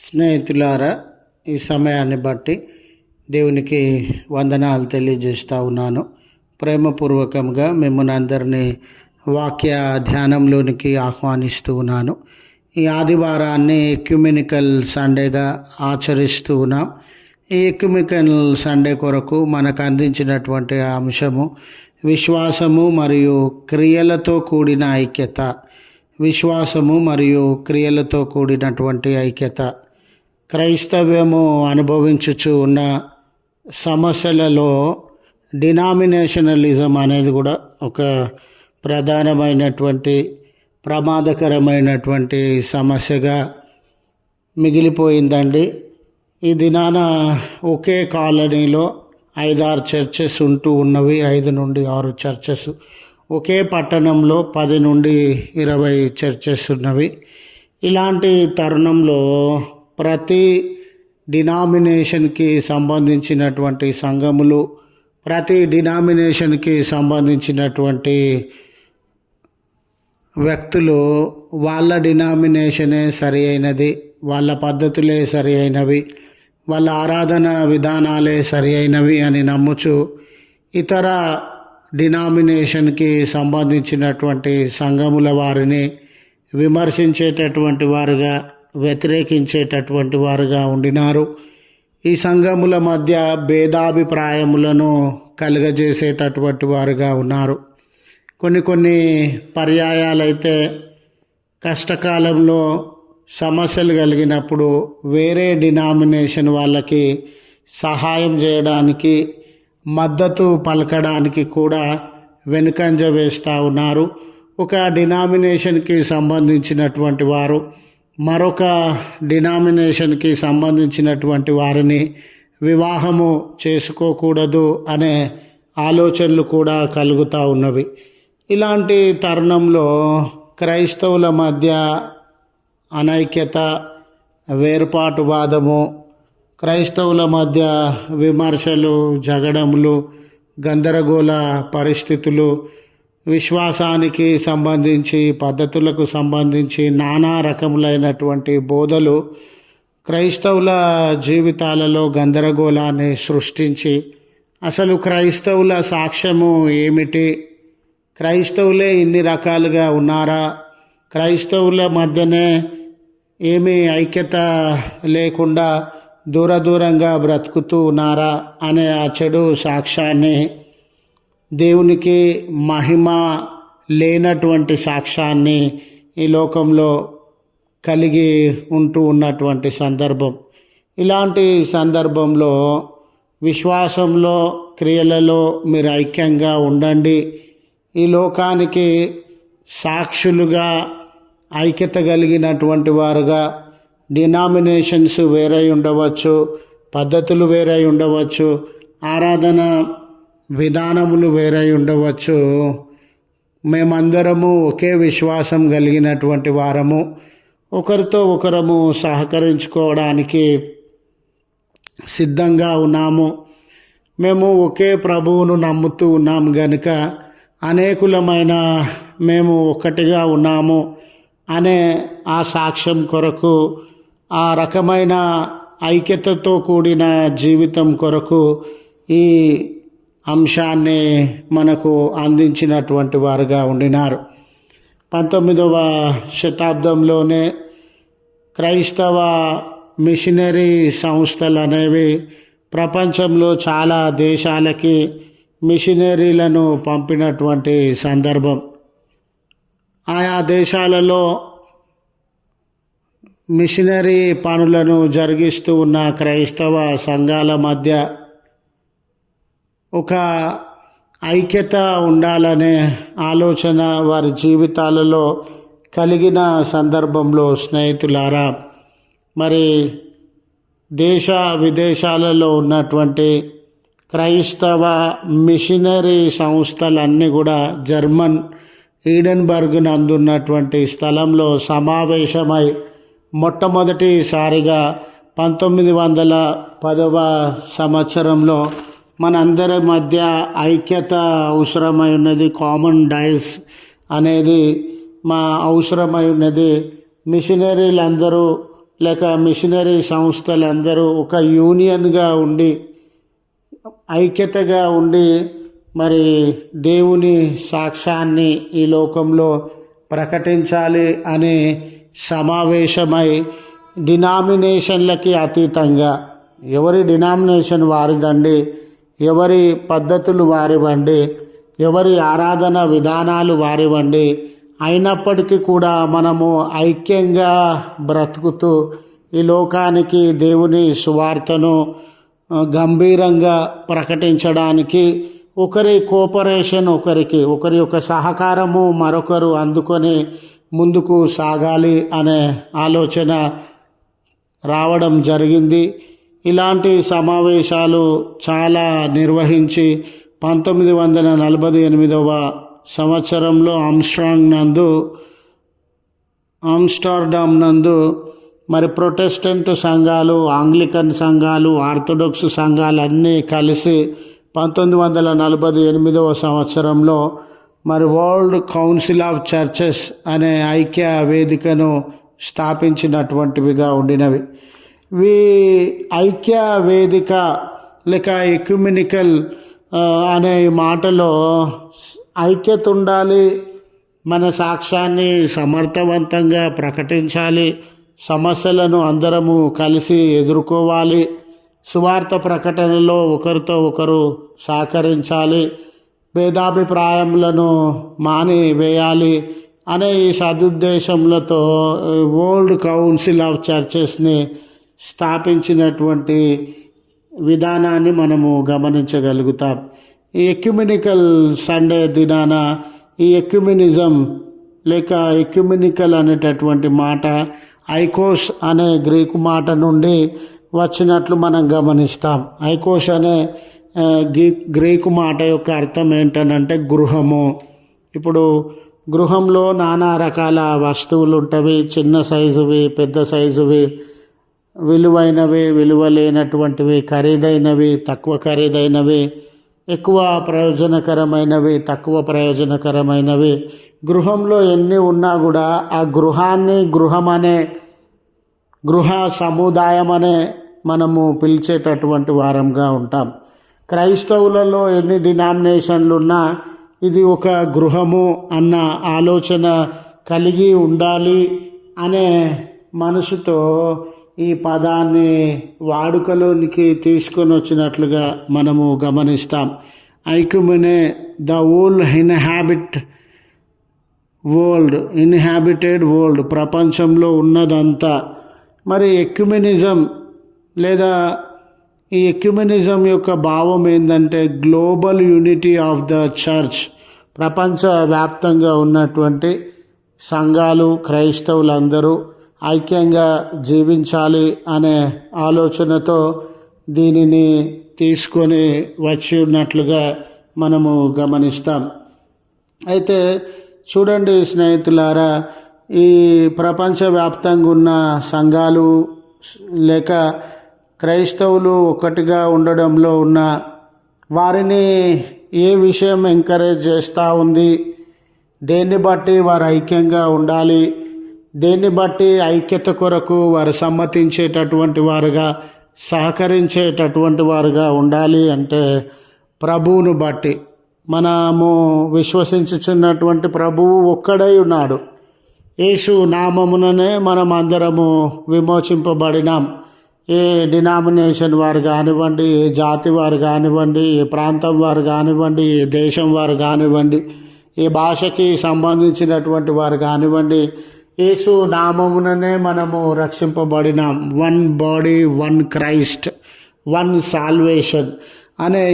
స్నేహితులారా, ఈ సమయాన్ని బట్టి దేవునికి వందనాలు తెలియజేస్తూ ఉన్నాను. ప్రేమపూర్వకంగా మిమ్మల్ని అందరినీ వాక్య ధ్యానంలోనికి ఆహ్వానిస్తూ ఉన్నాను. ఈ ఆదివారాన్ని ఎక్యుమెనికల్ సండేగా ఆచరిస్తూ ఉన్నాం. ఈ ఎక్యుమెనికల్ సండే కొరకు మనకు అందించినటువంటి అంశము విశ్వాసము మరియు క్రియలతో కూడిన ఐక్యత. విశ్వాసము మరియు క్రియలతో కూడినటువంటి ఐక్యత. క్రైస్తవ్యము అనుభవించుచు ఉన్న సమస్యలలో డినామినేషనలిజం అనేది కూడా ఒక ప్రధానమైనటువంటి ప్రమాదకరమైనటువంటి సమస్యగా మిగిలిపోయిందండి. ఈ దినాన ఒకే కాలనీలో 5-6 చర్చెస్ ఉంటూ ఉన్నవి. 5 నుండి 6 చర్చెస్. ఒకే పట్టణంలో 10 నుండి 20 చర్చెస్ ఉన్నవి. ఇలాంటి తరుణంలో ప్రతి డినామినేషన్కి సంబంధించినటువంటి సంఘములు, ప్రతి డినామినేషన్కి సంబంధించినటువంటి వ్యక్తులు వాళ్ళ డినామినేషనే సరి అయినది, వాళ్ళ పద్ధతులే సరి అయినవి, వాళ్ళ ఆరాధన విధానాలే సరి అయినవి అని నమ్ముచు ఇతర డినామినేషన్కి సంబంధించినటువంటి సంఘముల వారిని విమర్శించేటటువంటి వారుగా, వ్యతిరేకించేటటువంటి వారుగా ఉండినారు. ఈ సంఘముల మధ్య భేదాభిప్రాయములను కలుగజేసేటటువంటి వారుగా ఉన్నారు. కొన్ని పర్యాయాలైతే కష్టకాలంలో సమస్యలు కలిగినప్పుడు వేరే డినామినేషన్ వాళ్ళకి సహాయం చేయడానికి, మద్దతు పలకడానికి కూడా వెనుకంజ వేస్తూ ఉన్నారు. ఒక డినామినేషన్కి సంబంధించినటువంటి వారు మరొక డినామినేషన్కి సంబంధించినటువంటి వారిని వివాహము చేసుకోకూడదు అనే ఆలోచనలు కూడా కలుగుతూ ఉన్నవి. ఇలాంటి తరుణంలో క్రైస్తవుల మధ్య అనైక్యత, వేర్పాటువాదము, క్రైస్తవుల మధ్య విమర్శలు, జగడములు, గందరగోళ పరిస్థితులు, విశ్వాసానికి సంబంధించి, పద్ధతులకు సంబంధించి నానా రకములైనటువంటి బోధలు క్రైస్తవుల జీవితాలలో గందరగోళాన్ని సృష్టించి, అసలు క్రైస్తవుల సాక్ష్యము ఏమిటి, క్రైస్తవులే ఇన్ని రకాలుగా ఉన్నారా, క్రైస్తవుల మధ్యనే ఏమీ ఐక్యత లేకుండా దూరంగా బ్రతుకుతూ ఉన్నారా అనే ఆ చెడు సాక్ష్యాన్ని, దేవునికి మహిమ లేనటువంటి సాక్ష్యాన్ని ఈ లోకంలో కలిగి ఉంటూ ఉన్నటువంటి సందర్భం. ఇలాంటి సందర్భంలో విశ్వాసంలో, క్రియలలో మీరు ఐక్యంగా ఉండండి. ఈ లోకానికి సాక్షులుగా, ఐక్యత కలిగినటువంటి వారుగా, డినామినేషన్స్ వేరై ఉండవచ్చు, పద్ధతులు వేరై ఉండవచ్చు, ఆరాధన విధానములు వేరై ఉండవచ్చు, మేమందరము ఒకే విశ్వాసం కలిగినటువంటి వారము, ఒకరితో ఒకరము సహకరించుకోవడానికి సిద్ధంగా ఉన్నాము. మేము ఒకే ప్రభువును నమ్ముతూ ఉన్నాము గనుక అనేకులమైన మేము ఒక్కటిగా ఉన్నాము అనే ఆ సాక్ష్యం కొరకు, ఆ రకమైన ఐక్యతతో కూడిన జీవితం కొరకు ఈ అంశాన్ని మనకు అందించినటువంటి వారుగా ఉండినారు. 19వ శతాబ్దంలోనే క్రైస్తవ మిషనరీ సంస్థలు అనేవి ప్రపంచంలో చాలా దేశాలకి మిషనరీలను పంపినటువంటి సందర్భం. ఆయా దేశాలలో మిషనరీ పనులను జరిగిస్తూ ఉన్న క్రైస్తవ సంఘాల మధ్య ఒక ఐక్యత ఉండాలనే ఆలోచన వారి జీవితాలలో కలిగిన సందర్భంలో స్నేహితులారా, మరి దేశ విదేశాలలో ఉన్నటువంటి క్రైస్తవ మిషనరీ సంస్థలన్నీ కూడా జర్మన్ ఈడెన్బర్గ్ నందున్నటువంటి స్థలంలో సమావేశమై మొట్టమొదటిసారిగా 1910వ సంవత్సరంలో మనందరి మధ్య ఐక్యత అవసరమై ఉన్నది, కామన్ డైస్ అనేది మా అవసరమై ఉన్నది. మిషనరీలందరూ లేక మిషనరీ సంస్థలందరూ ఒక యూనియన్గా ఉండి ఐక్యతగా ఉండి మరి దేవుని సాక్ష్యాన్ని ఈ లోకంలో ప్రకటించాలి అనే సమావేశమై డినామినేషన్లకి అతీతంగా ఎవరి డినామినేషన్ వారిదండి, ఎవరి పద్ధతులు వారివ్వండి, ఎవరి ఆరాధన విధానాలు వారివ్వండి, అయినప్పటికీ కూడా మనము ఐక్యంగా బ్రతుకుతూ ఈ లోకానికి దేవుని సువార్తను గంభీరంగా ప్రకటించడానికి ఒకరి కోఆపరేషన్ ఒకరి యొక్క సహకారము మరొకరు అందుకొని ముందుకు సాగాలి అనే ఆలోచన రావడం జరిగింది. ఇలాంటి సమావేశాలు చాలా నిర్వహించి 1948వ సంవత్సరంలో ఆమ్స్టర్డామ్ నందు మరి ప్రొటెస్టెంట్ సంఘాలు, ఆంగ్లికన్ సంఘాలు, ఆర్థోడాక్స్ సంఘాలు అన్నీ కలిసి 1948వ సంవత్సరంలో మరి వరల్డ్ కౌన్సిల్ ఆఫ్ చర్చెస్ అనే ఐక్య వేదికను స్థాపించినటువంటివిగా ఉండినవి. ఐక్య వేదిక లేక ఎక్యుమెనికల్ అనే మాటలో ఐక్యత ఉండాలి, మన సాక్ష్యాన్ని సమర్థవంతంగా ప్రకటించాలి, సమస్యలను అందరము కలిసి ఎదుర్కోవాలి, సువార్త ప్రకటనలో ఒకరితో ఒకరు సహకరించాలి, భేదాభిప్రాయములను మానివేయాలి అనే ఈ సదుద్దేశములతో వరల్డ్ కౌన్సిల్ ఆఫ్ చర్చెస్ని స్థాపించినటువంటి విధానాన్ని మనము గమనించగలుగుతాం. ఈ ఎక్యుమెనికల్ సండే దినాన ఈ ఎక్యుమెనిజం లేక ఎక్యుమెనికల్ అనేటటువంటి మాట ఐకోస్ అనే గ్రీకు మాట నుండి వచ్చినట్లు మనం గమనిస్తాం. ఐకోస్ అనే గ్రీకు మాట యొక్క అర్థం ఏంటనంటే గృహము. ఇప్పుడు గృహంలో నానా రకాల వస్తువులు ఉంటవి, చిన్న సైజువి, పెద్ద సైజువి, విలువైనవి, విలువ లేనటువంటివి, ఖరీదైనవి, తక్కువ ఖరీదైనవి, ఎక్కువ ప్రయోజనకరమైనవి, తక్కువ ప్రయోజనకరమైనవి. గృహంలో ఎన్ని ఉన్నా కూడా ఆ గృహాన్ని గృహ సముదాయం అనే మనము పిలిచేటటువంటి వారంగా ఉంటాం. క్రైస్తవులలో ఎన్ని డినామినేషన్లు ఉన్నా ఇది ఒక గృహము అన్న ఆలోచన కలిగి ఉండాలి అనే మనసుతో ఈ పదాన్ని వాడుకలోనికి తీసుకొని వచ్చినట్లుగా మనము గమనిస్తాం. ఐక్యుమెనే ద ఇన్హాబిటెడ్ వరల్డ్, ప్రపంచంలో ఉన్నదంతా. మరి ఎక్యుమెనిజం లేదా ఈ ఎక్యుమెనిజం యొక్క భావం ఏంటంటే global unity of the church, ప్రపంచవ్యాప్తంగా ఉన్నటువంటి సంఘాలు, క్రైస్తవులందరూ ఐక్యంగా జీవించాలి అనే ఆలోచనతో దీనిని తీసుకొని వచ్చి ఉన్నట్లుగా మనము గమనిస్తాం. అయితే చూడండి స్నేహితులారా, ఈ ప్రపంచవ్యాప్తంగా ఉన్న సంఘాలు లేక క్రైస్తవులు ఒక్కటిగా ఉండడంలో ఉన్న వారిని ఏ విషయం ఎంకరేజ్ చేస్తూ ఉంది, దేన్ని బట్టి వారు ఐక్యంగా ఉండాలి, దేన్ని బట్టి ఐక్యత కొరకు వారు సమ్మతించేటటువంటి వారుగా, సహకరించేటటువంటి వారుగా ఉండాలి అంటే ప్రభువును బట్టి. మనము విశ్వసించుచున్నటువంటి ప్రభువు ఒక్కడై ఉన్నాడు. యేసు నామముననే మనం అందరము విమోచింపబడినాం. ఏ డినామినేషన్ వారు కానివ్వండి, ఏ జాతి వారు కానివ్వండి, ఏ ప్రాంతం వారు కానివ్వండి, ఏ దేశం వారు కానివ్వండి, ఏ భాషకి సంబంధించినటువంటి వారు కానివ్వండి, యేసు నామముననే మనము రక్షింపబడినాం. One body, one Christ, one salvation అనే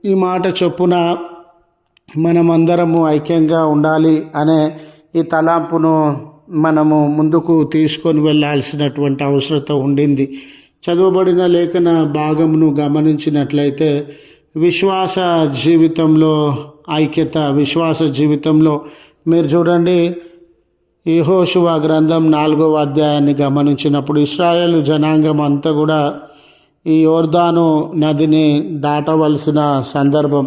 ఈ మాట చొప్పున మనమందరము ఐక్యంగా ఉండాలి అనే ఈ తలాంపును మనము ముందుకు తీసుకొని వెళ్ళాల్సినటువంటి అవసరం ఉండింది. చదవబడిన లేఖన భాగమును గమనించినట్లయితే విశ్వాస జీవితంలో ఐక్యత, విశ్వాస జీవితంలో మీరు చూడండి, యెహోషువ గ్రంథం 4వ అధ్యాయాన్ని గమనించినప్పుడు ఇశ్రాయేలు జనాంగం అంతా కూడా ఈ యోర్దాను నదిని దాటవలసిన సందర్భం.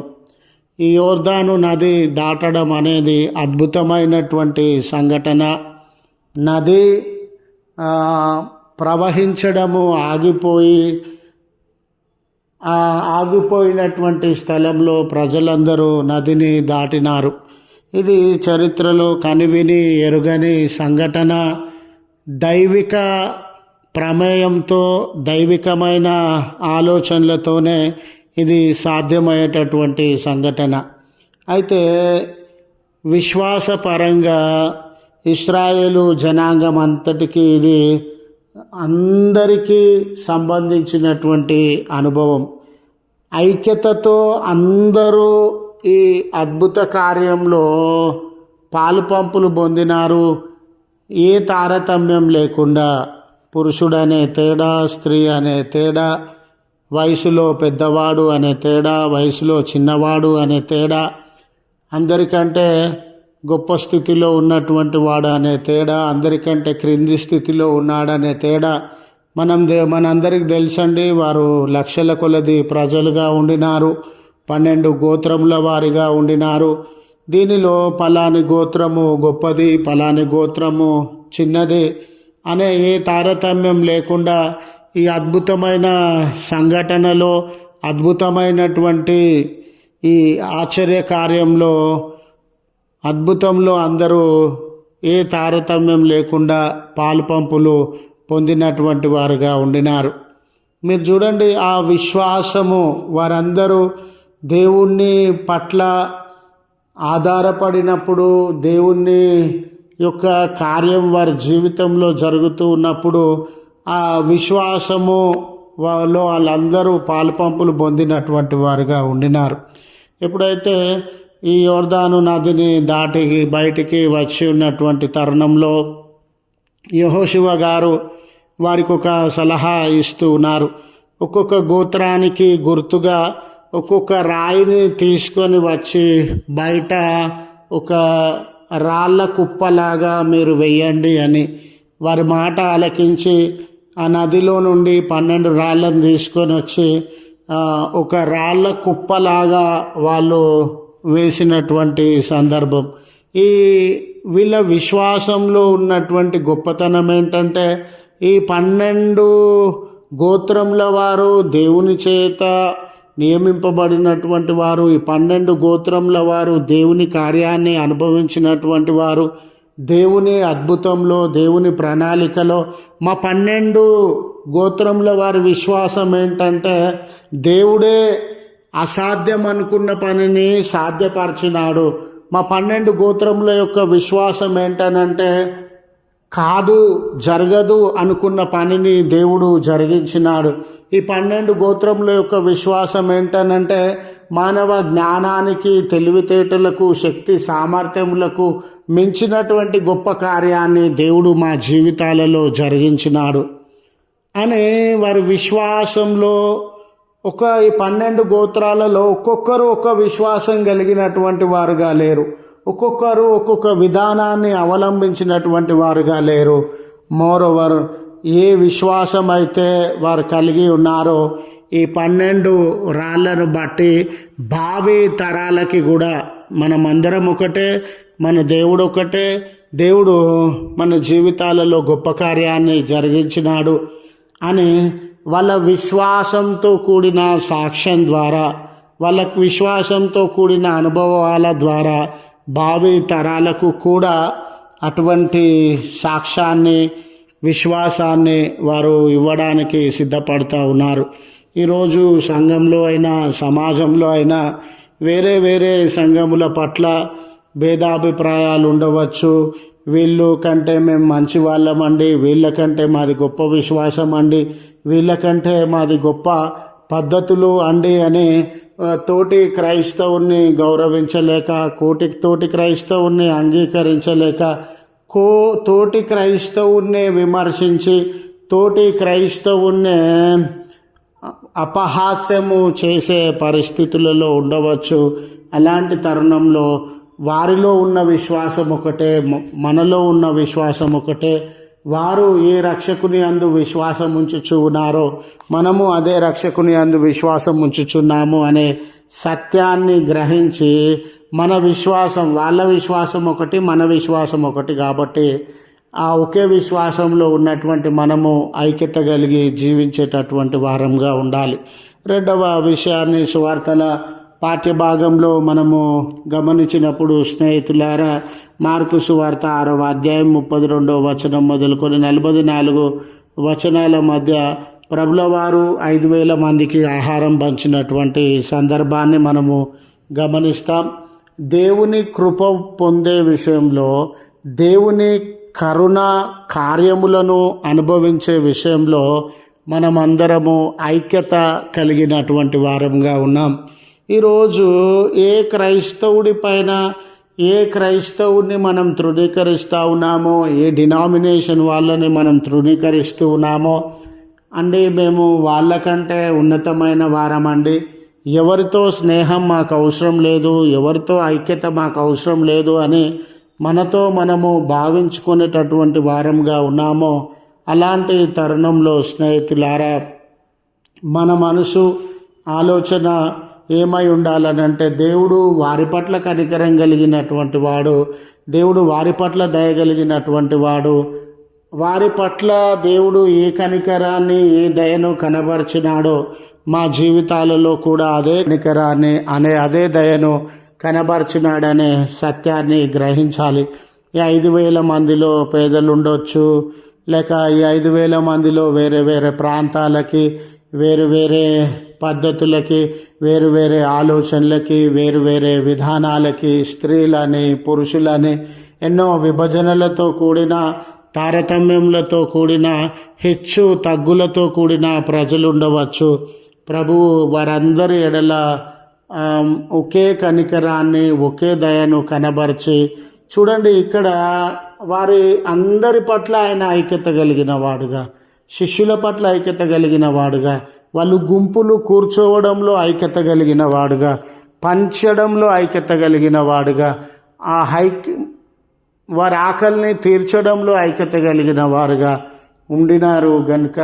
ఈ యోర్దాను నది దాటడం అనేది అద్భుతమైనటువంటి సంఘటన. నది ప్రవహించడము ఆగిపోయి ఆ ఆగిపోయినటువంటి స్థలంలో ప్రజలందరూ నదిని దాటినారు. ఇది చరిత్రలో కనివిని ఎరుగని సంఘటన. దైవిక ప్రమేయంతో, దైవికమైన ఆలోచనలతోనే ఇది సాధ్యమయ్యేటటువంటి సంఘటన. అయితే విశ్వాసపరంగా ఇశ్రాయేలు జనాంగం అంతటికీ ఇది అందరికీ సంబంధించినటువంటి అనుభవం. ఐక్యతతో అందరూ ఈ అద్భుత కార్యంలో పాలుపంపులు పొందినారు. ఏ తారతమ్యం లేకుండా పురుషుడనే తేడా, స్త్రీ అనే తేడా, వయసులో పెద్దవాడు అనే తేడా, వయసులో చిన్నవాడు అనే తేడా, అందరికంటే గొప్ప స్థితిలో ఉన్నటువంటి వాడు అనే తేడా, అందరికంటే క్రింది స్థితిలో ఉన్నాడనే తేడా. మనందరికి తెలుసండి, వారు లక్షల కొలది ప్రజలుగా ఉండినారు, 12 గోత్రముల వారిగా ఉండినారు. దీనిలో పలాని గోత్రము గొప్పది, పలాని గోత్రము చిన్నది అనే ఏ తారతమ్యం లేకుండా ఈ అద్భుతమైన సంఘటనలో, అద్భుతమైనటువంటి ఈ ఆశ్చర్య కార్యంలో, అద్భుతంలో అందరూ ఏ తారతమ్యం లేకుండా పాలుపంపులు పొందినటువంటి వారుగా ఉండినారు. మీరు చూడండి, ఆ విశ్వాసము, వారందరూ దేవుని పట్ల ఆధారపడినప్పుడు, దేవుని యొక్క కార్యం వారి జీవితంలో జరుగుతూ ఉన్నప్పుడు ఆ విశ్వాసము వాళ్ళందరూ పాలుపంపులు పొందినటువంటి వారుగా ఉండినారు. ఎప్పుడైతే ఈ యోర్దాను నదిని దాటి బయటికి వచ్చి ఉన్నటువంటి తరుణంలో యెహోషువ గారు వారికి ఒక సలహా ఇస్తూ ఉన్నారు. ఒక్కొక్క గోత్రానికి గుర్తుగా ఒక్కొక్క రాయిని తీసుకొని వచ్చి బయట ఒక రాళ్ళ కుప్పలాగా మీరు వెయ్యండి అని. వారి మాట ఆలకించి ఆ నదిలో నుండి 12 రాళ్ళను తీసుకొని వచ్చి ఒక రాళ్ళ కుప్పలాగా వాళ్ళు వేసినటువంటి సందర్భం. ఈ వీళ్ళ విశ్వాసంలో ఉన్నటువంటి గొప్పతనం ఏంటంటే, ఈ 12 గోత్రముల వారు దేవుని చేత నియమింపబడినటువంటి వారు, ఈ 12 గోత్రముల వారు దేవుని కార్యాన్ని అనుభవించినటువంటి వారు. దేవుని అద్భుతంలో, దేవుని ప్రణాళికలో మా 12 గోత్రముల వారి విశ్వాసం ఏంటంటే, దేవుడే అసాధ్యం అనుకున్న పనిని సాధ్యపరిచినాడు. మా 12 గోత్రముల యొక్క విశ్వాసం ఏంటనంటే, కాదు, జరగదు అనుకున్న పనిని దేవుడు జరిగించినాడు. ఈ 12 గోత్రముల యొక్క విశ్వాసం ఏంటనంటే, మానవ జ్ఞానానికి, తెలివితేటలకు, శక్తి సామర్థ్యములకు మించినటువంటి గొప్ప కార్యాన్ని దేవుడు మా జీవితాలలో జరిగించినాడు అని వారి విశ్వాసంలో ఈ 12 గోత్రాలలో ఒక్కొక్కరు ఒక విశ్వాసం కలిగినటువంటి వారుగా లేరు. ఒక్కొక్కరు ఒక్కొక్క విధానాన్ని అవలంబించినటువంటి వారుగా లేరు. మోరోవర్, ఏ విశ్వాసం అయితే వారు కలిగి ఉన్నారో ఈ 12 రాళ్లను బట్టి భావి తరాలకి కూడా మనమందరం ఒకటే, మన దేవుడు ఒకటే, దేవుడు మన జీవితాలలో గొప్ప కార్యాన్ని జరిగించినాడు అని వాళ్ళ విశ్వాసంతో కూడిన సాక్ష్యం ద్వారా, వాళ్ళ విశ్వాసంతో కూడిన అనుభవాల ద్వారా భావి తరాలకు కూడా అటువంటి సాక్ష్యాన్ని, విశ్వాసాన్ని వారు ఇవ్వడానికి సిద్ధపడుతూ ఉన్నారు. ఈరోజు సంఘంలో అయినా, సమాజంలో అయినా వేరే వేరే సంఘముల పట్ల భేదాభిప్రాయాలు ఉండవచ్చు. వీళ్ళు కంటే మేము మంచి వాళ్ళమండి, వీళ్ళకంటే మాది గొప్ప విశ్వాసం అండి, వీళ్ళకంటే మాది గొప్ప పద్ధతులు అండి అని తోటి క్రైస్తవుని గౌరవించలేక, తోటి క్రైస్తవుని అంగీకరించలేక, తోటి క్రైస్తవుని విమర్శించి, తోటి క్రైస్తవుని అపహాస్యము చేసే పరిస్థితులలో ఉండవచ్చు. అలాంటి తరుణంలో వారిలో ఉన్న విశ్వాసం ఒకటే, మనలో ఉన్న విశ్వాసం ఒకటే. వారు ఏ రక్షకుని అందు విశ్వాసం ఉంచుచు ఉన్నారో మనము అదే రక్షకుని అందు విశ్వాసం ఉంచుచున్నాము అనే సత్యాన్ని గ్రహించి, మన విశ్వాసం, వాళ్ళ విశ్వాసం ఒకటి, మన విశ్వాసం ఒకటి కాబట్టి ఆ ఒకే విశ్వాసంలో ఉన్నటువంటి మనము ఐక్యత కలిగి జీవించేటటువంటి వారంగా ఉండాలి. రెండవ విషయాన్ని సువార్తల పాఠ్యభాగంలో మనము గమనించినప్పుడు స్నేహితులారా, మార్కు సువార్త 6వ అధ్యాయం 32వ వచనం మొదలుకొని 44 వచనాల మధ్య ప్రభుల వారు 5,000 మందికి ఆహారం పంచినటువంటి సందర్భాన్ని మనము గమనిస్తాం. దేవుని కృప పొందే విషయంలో, దేవుని కరుణ కార్యములను అనుభవించే విషయంలో మనమందరము ఐక్యత కలిగినటువంటి వారంగా ఉన్నాం. ఈరోజు ఏ క్రైస్తవుడి పైన ఏ క్రైస్తవుడిని మనం తృణీకరిస్తూ ఉన్నామో, ఏ డినామినేషన్ వాళ్ళని మనం తృణీకరిస్తూ ఉన్నామో అండి, మేము వాళ్ళకంటే ఉన్నతమైన వారమండి, ఎవరితో స్నేహం మాకు అవసరం లేదు, ఎవరితో ఐక్యత మాకు అవసరం లేదు అని మనతో మనము భావించుకునేటటువంటి వారంగా ఉన్నామో, అలాంటి తరుణంలో స్నేహితులారా, మన మనసు ఆలోచన ఏమై ఉండాలనంటే, దేవుడు వారి పట్ల కనికరం కలిగినటువంటి వాడు, దేవుడు వారి పట్ల దయగలిగినటువంటి వాడు, వారి పట్ల దేవుడు ఏ కనికరాన్ని ఏ దయను కనబరిచినాడో మా జీవితాలలో కూడా అదే కనికరాన్ని అదే దయను కనబరిచినాడనే సత్యాన్ని గ్రహించాలి. ఈ 5,000 మందిలో పేదలు ఉండొచ్చు, లేక ఈ 5,000 మందిలో వేరే వేరే ప్రాంతాలకి, వేరు వేరే పద్ధతులకి, వేరు వేరే ఆలోచనలకి, వేరు వేరే విధానాలకి, స్త్రీలని పురుషులని ఎన్నో విభజనలతో కూడిన, తారతమ్యములతో కూడిన, హెచ్చు తగ్గులతో కూడిన ప్రజలు ఉండవచ్చు. ప్రభువు వారందరి ఎడల ఒకే కనికరాన్ని, ఒకే దయను కనబరిచి, చూడండి ఇక్కడ వారి అందరి పట్ల ఆయన ఐక్యత కలిగిన వాడుగా, శిష్యుల పట్ల ఐక్యత కలిగిన వాడుగా, వాళ్ళు గుంపులు కూర్చోవడంలో ఐక్యత కలిగిన వాడుగా, పంచడంలో ఐక్యత కలిగిన వాడుగా, వారి ఆకలిని తీర్చడంలో ఐక్యత కలిగిన వారుగా ఉండినారు. గనుక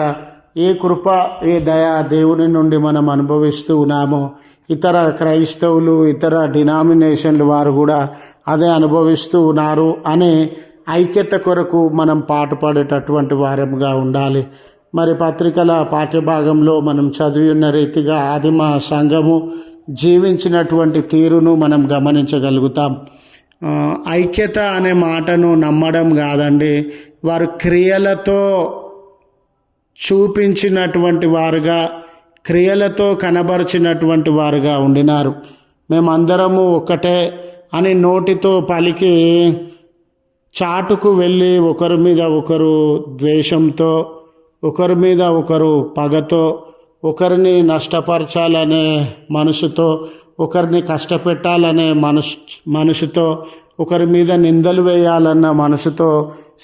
ఏ కృప, ఏ దయ దేవుని నుండి మనం అనుభవిస్తూ ఉన్నామో, ఇతర క్రైస్తవులు, ఇతర డినామినేషన్లు వారు కూడా అదే అనుభవిస్తూ ఉన్నారు అనే ఐక్యత కొరకు మనం పాటుపడేటటువంటి వారంగా ఉండాలి. మరి పత్రికల పాఠ్యభాగంలో మనం చదివి ఉన్న రీతిగా ఆదిమ సంఘము జీవించినటువంటి తీరును మనం గమనించగలుగుతాం. ఐక్యత అనే మాటను నమ్మడం కాదండి, వారు క్రియలతో చూపించినటువంటి వారుగా, క్రియలతో కనబరిచినటువంటి వారుగా ఉండినారు. మేమందరము ఒక్కటే అని నోటితో పలికి చాటుకు వెళ్ళి ఒకరి మీద ఒకరు ద్వేషంతో, ఒకరి మీద ఒకరు పగతో, ఒకరిని నష్టపరచాలనే మనసుతో, ఒకరిని కష్టపెట్టాలనే మనసుతో, ఒకరి మీద నిందలు వేయాలన్న మనసుతో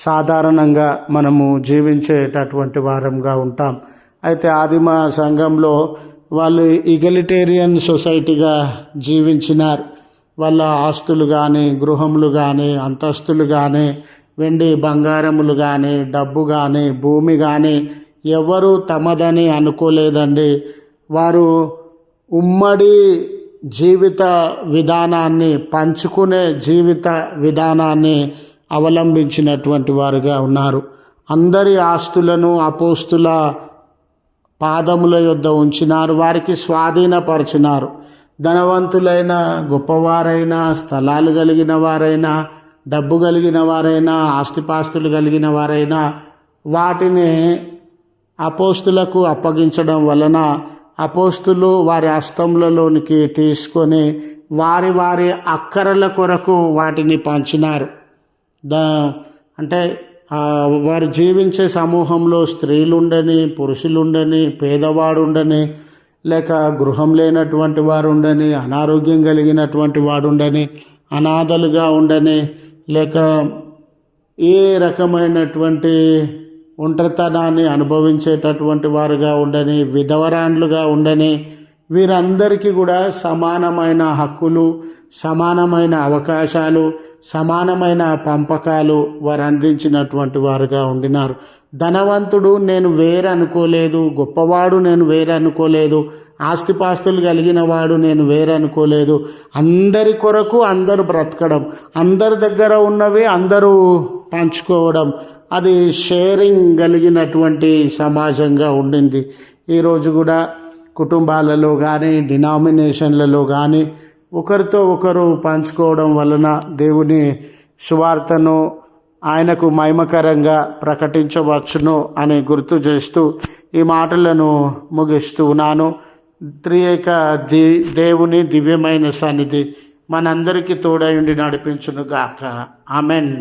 సాధారణంగా మనము జీవించేటటువంటి వారంగా ఉంటాం. అయితే ఆదిమ సంఘంలో వాళ్ళు ఈగలిటేరియన్ సొసైటీగా జీవించినారు. వాళ్ళ ఆస్తులు కానీ, గృహములు కానీ, అంతస్తులు కానీ, వెండి బంగారములు కానీ, డబ్బు కానీ, భూమి కానీ ఎవరు తమదని అనుకోలేదండి. వారు ఉమ్మడి జీవిత విధానాన్ని, పంచుకునే జీవిత విధానాన్ని అవలంబించినటువంటి వారుగా ఉన్నారు. అందరి ఆస్తులను అపోస్తుల పాదముల యొద్ద ఉంచినారు, వారికి స్వాధీనపరిచినారు. ధనవంతులైన, గొప్పవారైనా, స్థలాలు కలిగిన వారైనా, డబ్బు కలిగిన వారైనా, ఆస్తిపాస్తులు కలిగిన వారైనా వాటిని అపోస్తులకు అప్పగించడం వలన అపోస్తులు వారి హస్తములలోనికి తీసుకొని వారి వారి అక్కరల కొరకు వాటిని పంచినారు. అంటే వారు జీవించే సమూహంలో స్త్రీలుండని, పురుషులుండని, పేదవాడుండని, లేక గృహం లేనటువంటి వారు ఉండని, అనారోగ్యం కలిగినటువంటి వాడు ఉండని, అనాథలుగా ఉండని, లేక ఏ రకమైనటువంటి ఒంటరితనాన్ని అనుభవించేటటువంటి వారుగా ఉండని, విధవరాండ్లుగా ఉండని, వీరందరికీ కూడా సమానమైన హక్కులు, సమానమైన అవకాశాలు, సమానమైన పంపకాలు వారు అందించినటువంటి వారుగా ఉండినారు. ధనవంతుడు నేను వేరనుకోలేదు, గొప్పవాడు నేను వేరనుకోలేదు, ఆస్తిపాస్తులు కలిగిన వాడు నేను వేరనుకోలేదు. అందరి కొరకు అందరూ బ్రతకడం, అందరి దగ్గర ఉన్నవి అందరూ పంచుకోవడం, అది షేరింగ్ కలిగినటువంటి సమాజంగా ఉండింది. ఈరోజు కూడా కుటుంబాలలో కానీ డినామినేషన్లలో కానీ ఒకరితో ఒకరు పంచుకోవడం వలన దేవుని సువార్తను ఆయనకు మహిమకరంగా ప్రకటించవచ్చును అని గుర్తు చేస్తూ ఈ మాటలను ముగిస్తూ ఉన్నాను. త్రియేక దేవుని దివ్యమైన సన్నిధి మనందరికీ తోడై ఉండి నడిపించును గాక. ఆమెన్.